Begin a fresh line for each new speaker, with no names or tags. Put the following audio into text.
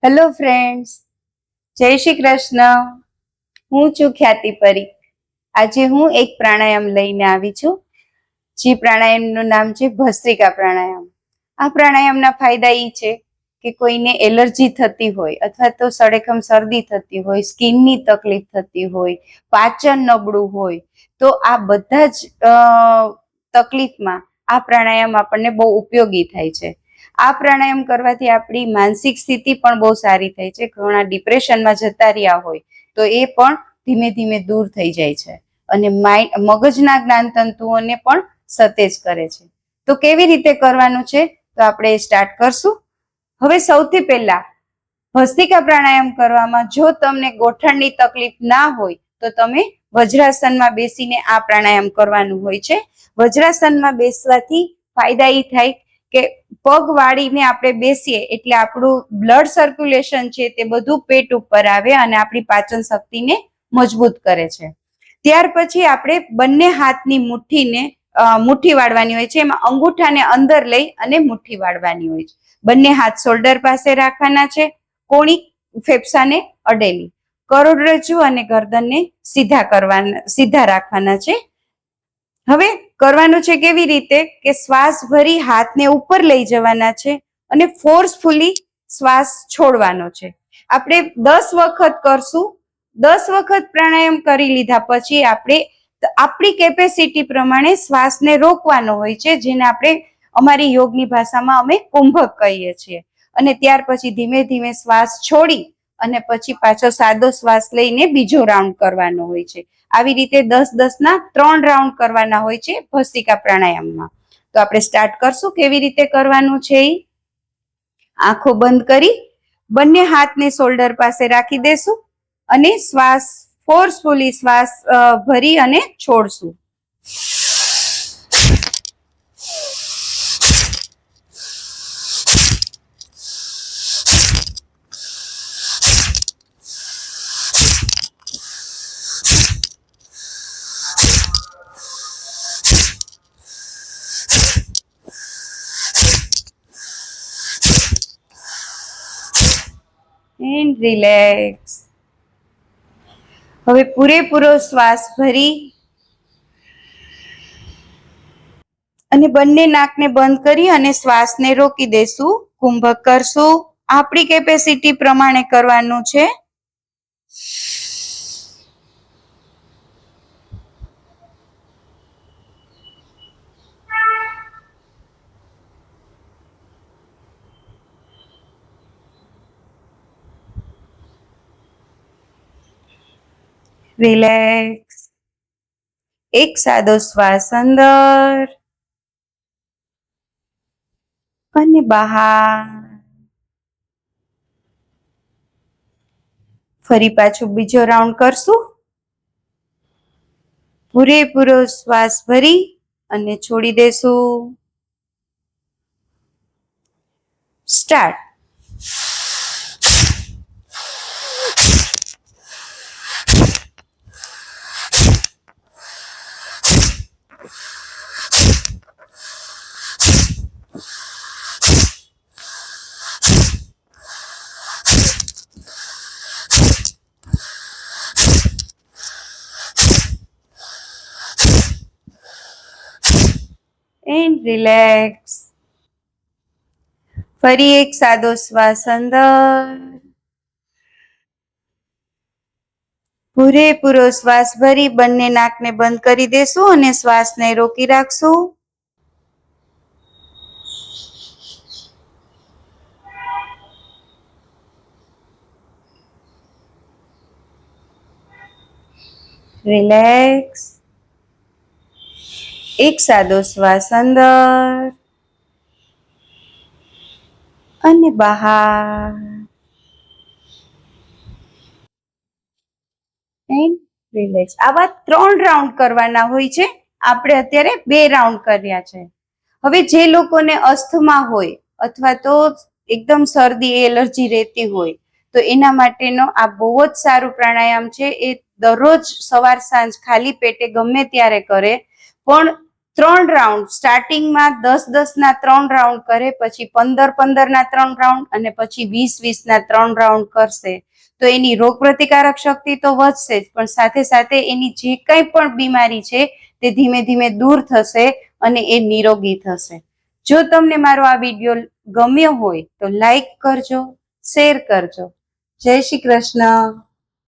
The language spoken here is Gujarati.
હેલો ફ્રેન્ડ્સ, જય શ્રી કૃષ્ણ. હું છું ખ્યાતિ પરીખ. આજે હું એક પ્રાણાયામ લઈને આવી છું. જે પ્રાણાયામનું નામ છે ભસ્ત્રિકા પ્રાણાયામ. આ પ્રાણાયામના ફાયદા એ છે કે કોઈને એલર્જી થતી હોય અથવા તો સળેખમ શરદી થતી હોય, સ્કિનની તકલીફ થતી હોય, પાચન નબળું હોય, તો આ બધા જ તકલીફમાં આ પ્રાણાયામ આપણને બહુ ઉપયોગી થાય છે. આ પ્રાણાયામ કરવાથી આપણી માનસિક સ્થિતિ પણ બહુ સારી થાય છે. ઘણા ડિપ્રેશનમાં જતા રહ્યા હોય તો એ પણ ધીમે ધીમે દૂર થઈ જાય છે અને મગજના જ્ઞાનતંતુઓને પણ સતેજ કરે છે. તો કેવી રીતે કરવાનું છે તો આપણે સ્ટાર્ટ કરશું. હવે સૌથી પહેલા ભસ્ત્રિકા પ્રાણાયામ કરવામાં જો તમને ગોઠણની તકલીફ ના હોય તો તમે વજ્રાસનમાં બેસીને આ પ્રાણાયામ કરવાનું હોય છે. વજ્રાસનમાં બેસવાથી ફાયદા એ થાય કે પગ વાળીને આપણે બેસીએ એટલે આપણું બ્લડ સર્ક્યુલેશન છે તે બધું પેટ ઉપર આવે અને આપણી પાચન શક્તિને મજબૂત કરે છે. ત્યાર પછી આપણે બંને હાથની મુઠ્ઠી વાળવાની હોય છે. એમાં અંગૂઠાને અંદર લઈ અને મુઠ્ઠી વાળવાની હોય છે. બંને હાથ શોલ્ડર પાસે રાખવાના છે, કોણી ફેફસાને અડેલી, કરોડરજ્જુ અને ગરદનને સીધા રાખવાના છે. હવે કરવાનું છે કેવી રીતે કે શ્વાસ ભરી હાથને ઉપર લઈ જવાના છે અને ફોર્સફુલી શ્વાસ છોડવાનો છે. આપણે 10 વખત કરશું. 10 વખત પ્રાણાયામ કરી લીધા પછી આપણે આપણી કેપેસિટી પ્રમાણે શ્વાસને રોકવાનો હોય છે, જેને આપણે અમારી યોગની ભાષામાં અમે કુંભક કહીએ છીએ. અને ત્યાર પછી ધીમે ધીમે શ્વાસ છોડી અને પછી પાછો સાદો શ્વાસ લઈને બીજો રાઉન્ડ કરવાનો હોય છે. આવી રીતે 10-10 ના 3 રાઉન્ડ કરવાના હોય છે ભસ્ત્રિકા પ્રાણાયામમાં. તો આપણે સ્ટાર્ટ કરશું કેવી રીતે કરવાનું છે. આંખો બંધ કરી બંને હાથને શોલ્ડર પાસે રાખી દેશું અને ફોર્સફુલી શ્વાસ ભરી અને છોડશું. And relax. હવે પૂરેપૂરો શ્વાસ ભરી અને બંને નાકને બંધ કરી અને શ્વાસને રોકી દેશું. કુંભક કરશું. આપણી કેપેસિટી પ્રમાણે કરવાનું છે. રિલેક્સ. એક સાદો શ્વાસ અંદર અને બહાર. ફરી પાછું બીજો રાઉન્ડ કરશું. પૂરેપૂરો શ્વાસ ભરી અને છોડી દેશું. સ્ટાર્ટ. And relax. ફરી એક સાદો શ્વાસ અંદર. પૂરેપૂરો શ્વાસ ભરી બંને નાકને બંધ કરી દેશું અને શ્વાસને રોકી રાખશું. રિલેક્સ. એક સાદો શ્વાસ અંદર અને બહાર. And relax. આવા 3 રાઉન્ડ કરવાના હોય છે. આપણે અત્યારે 2 રાઉન્ડ કર્યા છે. હવે જે લોકોને અસ્થમા હોય અથવા તો એકદમ શરદી એલર્જી રહેતી હોય તો એના માટેનો આ બહુ જ સારું પ્રાણાયામ છે. એ દરરોજ સવાર સાંજ ખાલી પેટે ગમે ત્યારે કરે, પણ 3 રાઉન્ડ, સ્ટાર્ટિંગમાં 10-10 ના 3 રાઉન્ડ કરે, પછી 15-15 ના 3 રાઉન્ડ અને પછી 20-20 ના 3 રાઉન્ડ કરશે તો એની રોગ પ્રતિકારક શક્તિ તો વધશે જ, પણ સાથે સાથે એની જે કંઈ પણ બીમારી છે તે ધીમે ધીમે દૂર થશે અને એ નિરોગી થશે. જો તમને મારો આ વિડીયો ગમ્યો હોય તો લાઈક કરજો, શેર કરજો. જય શ્રી કૃષ્ણ.